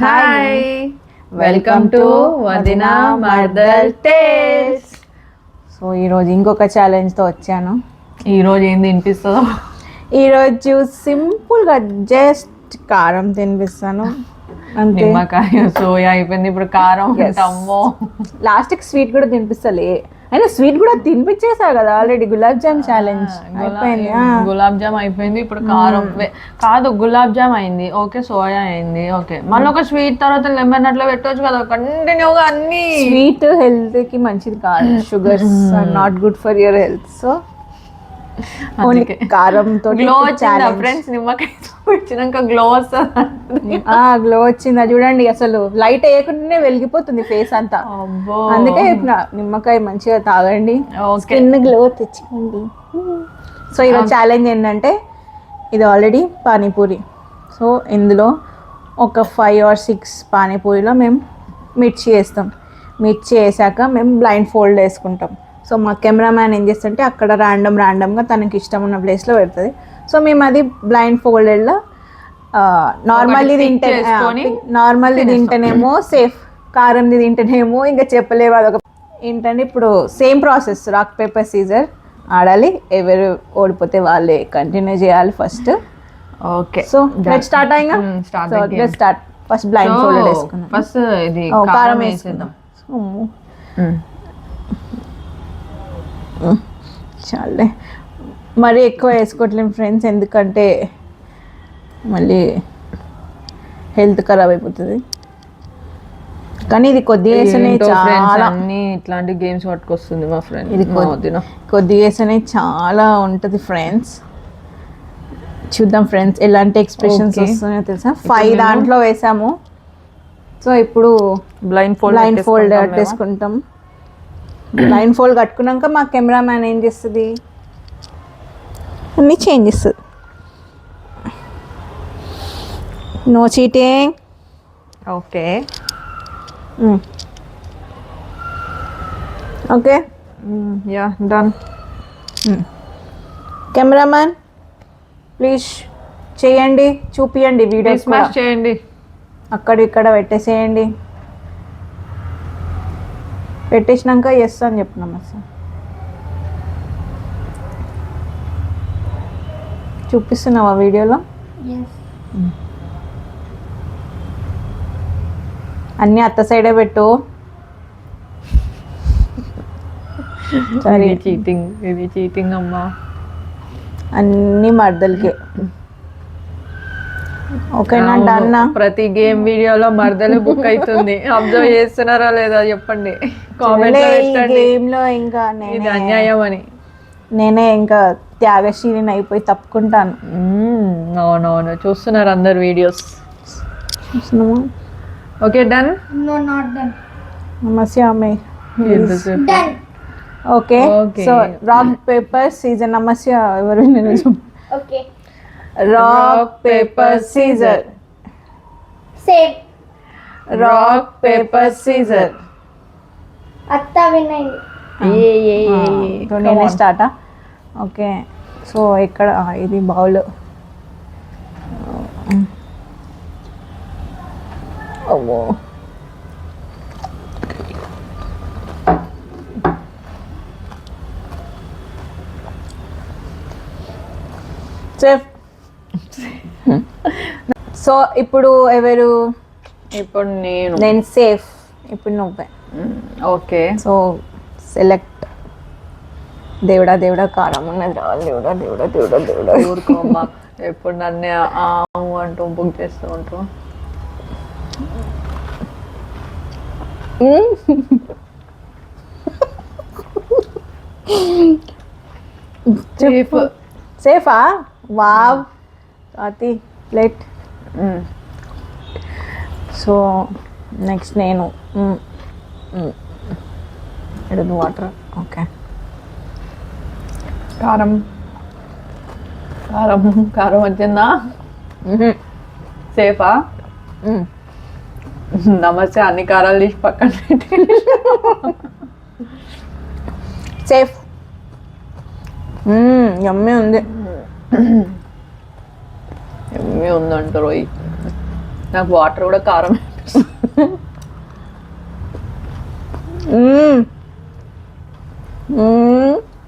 Hi welcome to వదినా మర్దల్ tiles. So ఈరోజు ఇంకొక ఛాలెంజ్తో వచ్చాను. ఈరోజు ఏం తినిపిస్తుందో? ఈరోజు సింపుల్గా జస్ట్ కారం తినిపిస్తాను. అంతే. నిమ్మకాయ సోయా అయిపోయింది, ఇప్పుడు కారం. అమ్మో, లాస్ట్కి స్వీట్ కూడా తినిపిస్తలే. అయినా స్వీట్ కూడా తినిపించేసా కదా ఆల్రెడీ. గులాబ్ జామ్ ఛాలెంజ్ అయిపోయింది. గులాబ్ జామ్ అయిపోయింది, ఇప్పుడు కారం. కాదు, గులాబ్ జామ్ అయింది, ఓకే. సోయా అయింది, ఓకే. మళ్ళీ ఒక స్వీట్ తర్వాత లెమన్ అట్లా పెట్టవచ్చు కదా కంటిన్యూగా అన్ని. స్వీట్ హెల్త్ కి మంచిది కాదు. Sugars are not good for your health. So only కారంతో గ్లో వచ్చిందా ఫ్రెండ్స్? నిమ్మకాయ ఇచ్చినాక గ్లో వస్తుంది. గ్లో వచ్చిందా చూడండి. అసలు లైట్ వేయకుండానే వెలిగిపోతుంది ఫేస్ అంతా. అందుకే చెప్పిన నిమ్మకాయ మంచిగా తాగండి, స్కిన్ గ్లో తెచ్చుకోండి. సో ఈరోజు ఛాలెంజ్ ఏంటంటే, ఇది ఆల్రెడీ పానీపూరి. సో ఇందులో ఒక 5 or 6 పానీపూరిలో మేము మిర్చి వేస్తాం. మిర్చి వేసాక మేము బ్లైండ్ ఫోల్డ్ వేసుకుంటాం. సో మా కెమెరామ్యాన్ ఏం చేస్తుంటే అక్కడ ర్యాండమ్గా తనకి ఇష్టం ఉన్న ప్లేస్లో పెడుతుంది. సో మేము అది బ్లైండ్ ఫోల్డెడ్లో నార్మల్లీ తింటేనేమో సేఫ్, కారంది తింటేనేమో ఇంకా చెప్పలేవు. అదొక ఏంటంటే ఇప్పుడు same process, rock paper scissor ఆడాలి. ఎవరు ఓడిపోతే వాళ్ళే కంటిన్యూ చేయాలి first. Okay, so let's start. అయ్యింగా స్టార్ట్. ఫస్ట్ బ్లైండ్ ఫోల్డెడ్ వేసుకున్నాం. ఫస్ట్ ఇది కారం వేసుకుందాం. చాలే, మరీ ఎక్కువ వేసుకోవట్లేము ఫ్రెండ్స్, ఎందుకంటే మళ్ళీ హెల్త్ ఖరాబ్ అయిపోతుంది. కానీ ఇది కొద్దిగా వేస్తేనే చాలా అన్ని ఇట్లాంటి గేమ్స్ పట్టుకొస్తుంది మా ఫ్రెండ్. ఇది కొద్దిగా వేస్తేనే చాలా ఉంటుంది ఫ్రెండ్స్. చూద్దాం ఫ్రెండ్స్ ఎలాంటి ఎక్స్ప్రెషన్స్ వస్తున్నాయో తెలుసా. 5 దాంట్లో వేసాము. సో ఇప్పుడు బ్లైండ్ ఫోల్డ్ కట్టేసుకుంటాం. బ్లైండ్ ఫోల్డ్ కట్టుకున్నాక మా కెమెరామ్యాన్ ఏం చేస్తుంది, అన్నీ చేంజ్ చేస్తుంది. No cheating. Okay okay, ya done. Cameraman please చేయండి, చూపియండి, వీడియో స్మాష్ చేయండి, అక్కడ ఇక్కడ పెట్టేసేయండి. పెట్టేసినాక ఎస్ అని చెప్పినామా సార్. చూపిస్తున్నావా వీడియోలో? అన్నీ అత్త సైడే పెట్టు. సరే, ఇది చీటింగ్ అమ్మా. అన్ని మర్దలకే. ఓకేనా, డన్. ప్రతి గేమ్ వీడియోలో మర్దలు బుక్ అవుతుంది. అబ్జర్వ్ చేస్తున్నారా లేదా చెప్పండి కామెంట్ గేమ్ లో. ఇంకా ఇది అన్యాయం అని నేనే ఇంకా త్యాగశీలిని అయిపోయి తప్పుకుంటాను. అవునవును, చూస్తున్నారు అందరు వీడియోస్. Okay done. నమస్తే అమ్మాయి. Okay, so rock paper scissor. నమస్తే ఎవరు? Okay, rock paper scissor. Same. Rock paper scissor. అత్త విన్ అయింది. నేనే స్టార్టా? ఓకే, సో ఇక్కడ ఇది బౌల్. అమ్మో, సేఫ్. సో ఇప్పుడు ఎవరు? ఇప్పుడు నేను సేఫ్. ఇప్పుడు నువ్వే. Okay, so select. దేవుడా దేవుడా కారం ఉన్నది రావాలి. దేవుడా దేవుడా దేవుడా దేవుడా. ఊరుకోమ్మా, ఎప్పుడు నన్నే అంటూ బుక్ చేస్తూ ఉంటాం. సేఫా? వావ్, అతి ప్లేట్. సో నెక్స్ట్ నేను ఎడదు వాటర్. ఓకే, కారం కారం కారం వచ్చిందా? సేఫా? నమస్తే, అన్ని కారాలు తీసి పక్కన పెట్టి. సేఫ్. యమ్మీ ఉంది. యమ్మీ ఉందంట రోయ్. నాకు వాటర్ కూడా కారం.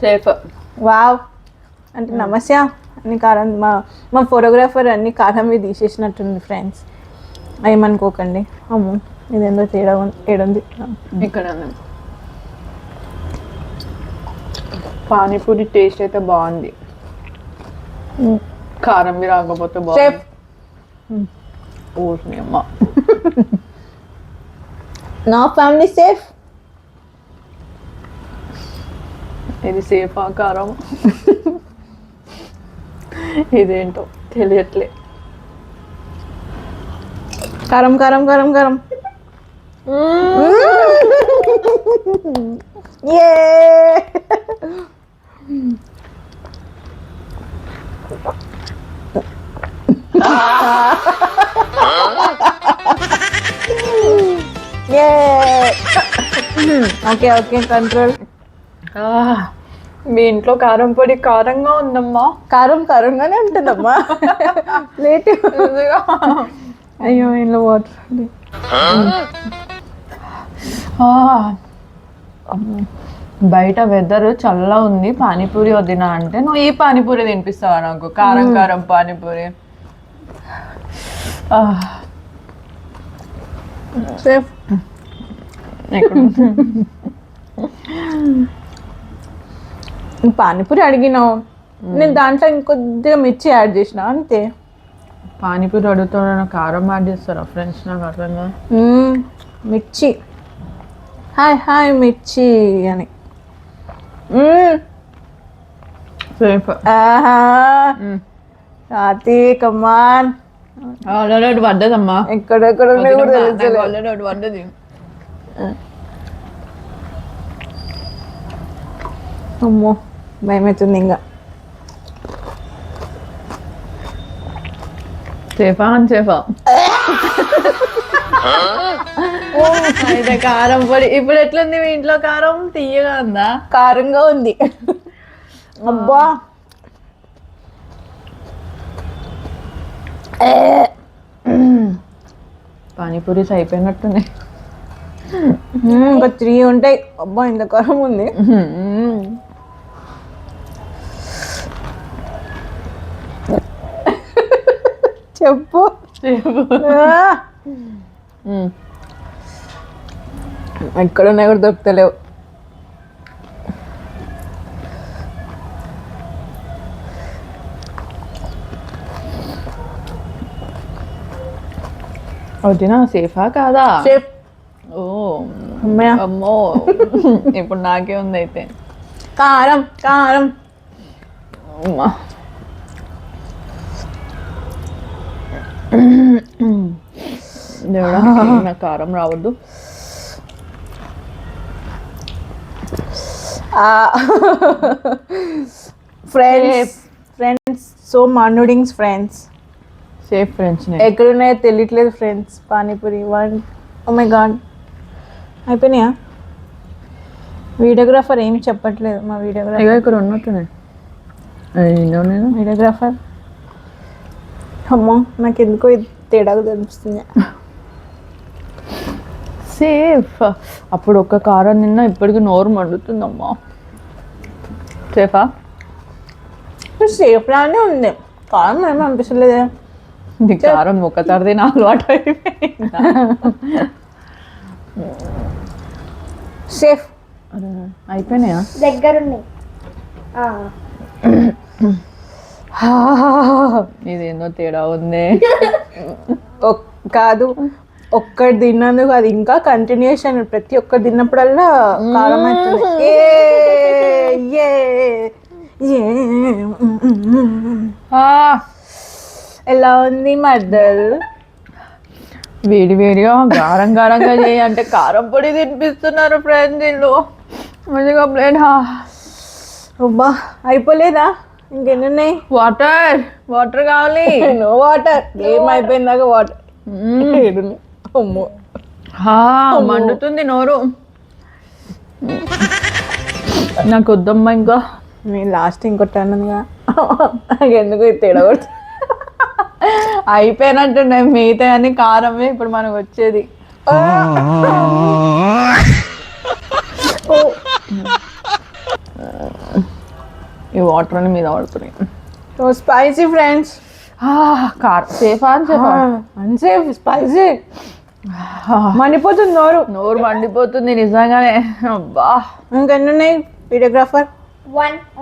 సేఫ్. వావ్. అంటే నమస్తే అన్ని కారం మా ఫోటోగ్రాఫర్ అన్ని కారం తీసేసినట్టుంది ఫ్రెండ్స్, ఏమనుకోకండి. అమ్మో ఇదేందో తేడా ఏడుంది ఇక్కడ పానీపూరి టేస్ట్ అయితే బాగుంది, కారం రాకపోతే బాగుంది. ఊరిని అమ్మ నా ఫ్యామిలీ సేఫ్. ఇది సేఫా కారం ఇదేంటో తెలియట్లే. కారం కారం కారం కారం. ఏ ఓకే ఓకే కంట్రోల్. మీ ఇంట్లో కారం పొడి కారంగా ఉందమ్మా. కారం కారంగానే ఉంటుందమ్మా. లేట్. అయ్యో ఇంట్లో వాటర్. బయట వెదర్ చల్లగా ఉంది, పానీపూరి వద్దినా అంటే నువ్వు ఈ పానీపూరి తినిపిస్తావా నాకు? కారం కారం పానీపూరి. సేఫ్. పానీపూరి అడిగినావు, నేను దాంట్లో ఇంకొద్దిగా మిర్చి యాడ్ చేసిన అంతే. పానీపూరి అడుగుతా కారం యాడ్ చేస్తారా ఫ్రెండ్స్? నాకు అర్థం కాదు. మిర్చి హాయ్ హాయ్ మిర్చి అని. సేఫ్. రాతి కమాన్. ఆల్రెడీ పడ్డదమ్మా, ఎక్కడెక్కడ ఆల్రెడీ పడ్డది. అమ్మో భయమవుతుంది ఇంకా. సేఫా అని సేఫా అయితే కారం పొడి. ఇప్పుడు ఎట్లుంది మీ ఇంట్లో కారం? తీయగా ఉందా? కారంగా ఉంది. అబ్బా పానీపూరీస్ అయిపోయినట్టుంది. ఇంకా 3 ఉంటాయి. అబ్బా ఇంత కారం ఉంది. చెప్పు. ఎక్కడున్నాయి కూడా దొరుకుతలేవు. వదినా సేఫా కాదా? సేఫ్. ఓ అమ్మయ్య. అమ్మో ఇప్పుడు నాకే ఉంది అయితే. కారం కారం. అమ్మా దేవుడా నాకు కారం రావద్దు. ఫ్రెండ్స్ సో మార్నుడింగ్స్ ఫ్రెండ్స్. Safe friends. ఎక్కడున్నాయో తెలియట్లేదు friends. Panipuri 1. Oh my god అయిపోయినాయా? వీడియోగ్రాఫర్ ఏం చెప్పట్లేదు. మా వీడియోగ్రాఫర్ ఇక్కడ ఉన్నట్టున్నాయి. వీడియోగ్రాఫర్ అమ్మో నాకు ఎందుకో ఇది తేడాగా తెలుస్తుంది. సేఫ్. అప్పుడు ఒక్క కారం నిన్న ఇప్పటికి నోరు మండుతుందమ్మా. సేఫా? సేఫ్ లానే ఉంది. కారం ఏమీ అనిపిస్తలేదే. కారం ఒక్కసారి తిన అలవాటు అయిపోయిందా? సేఫ్. అయిపోయినాయా? దగ్గరున్నాయి. ఇదేందో తేడా ఉంది. కాదు ఒక్కటి తిన్నందుకు అది ఇంకా కంటిన్యూషన్. ప్రతి ఒక్కటి తిన్నప్పుడల్లా కారం అవుతుంది. ఎలా ఉంది మర్దల్? వేడి వేడిగా గారం గారంగా చేయి అంటే కారం పొడి తినిపిస్తున్నారు ఫ్రెండ్స్ వీళ్ళు. మంచిగా ప్లేట్. అబ్బా అయిపోలేదా? ఇంకెన్ని ఉన్నాయి? వాటర్ వాటర్ కావాలి. No water. ఏమైపోయిందాక వాటర్. అమ్మో మండుతుంది నోరు. నాకు వద్దమ్మా ఇంకా. నేను లాస్ట్ ఇంకోటి అన్నదిగా ఎందుకు తేడా కొడుతుంది. అయిపోయినట్టుండే మిగతా అన్ని కారమే ఇప్పుడు మనకు వచ్చేది. ఈ వాటర్ అని మీద పడుతున్నాయి. So spicy friends. కారం సేఫా అని చెప్పా అన్సేఫ్ స్పైసీ. మండిపోతుంది నోరు మండిపోతుంది నిజంగానే. అబ్బా ఇంకెన్ని ఉన్నాయి videographer?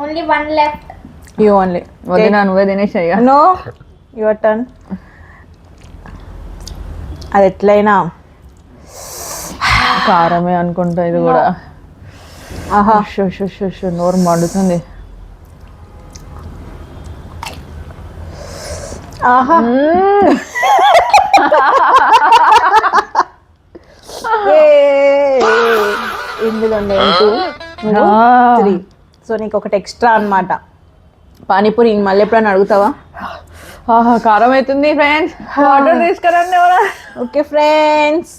Only one left. You only. వదినా నువ్వే తినేసాయి. No your turn. అది ఎట్లయినా కారమే అనుకుంటా ఇది కూడా. ఆహా నోరు మండుతుంది. ఆహా ఇందులో 3. సో నీకు ఒకటి ఎక్స్ట్రా అన్నమాట. పానీపూరి మళ్ళీ ఎప్పుడైనా అడుగుతావా? కారం అవుతుంది ఫ్రెండ్స్, వాటర్ తీసుకురండి ఎవరా. Okay friends.